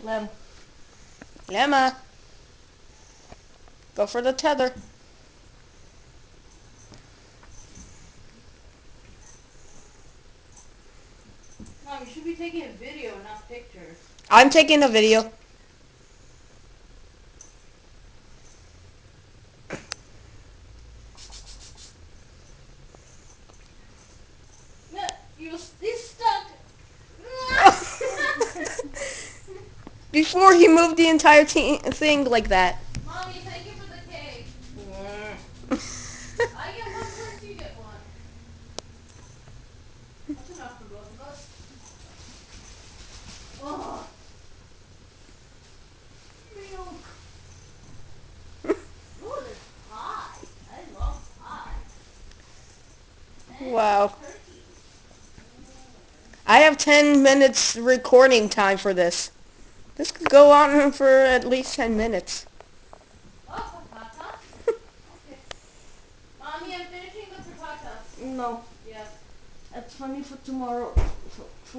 Lem. Lemma. Go for the tether. Mom, you should be taking a video, not pictures. I'm taking a video. No, he's stuck. Before he moved the entire thing like that. Mommy, thank you for the cake. I get one first, you get one. That's enough for both of us. Oh. Milk. Ooh, there's pie. I love pie. And Wow. turkey. I have 10 minutes recording time for this. This could go on for at least 10 minutes. Oh, patatas? Okay. Mommy, I'm finishing the patatas. No, Yes. that's funny for tomorrow.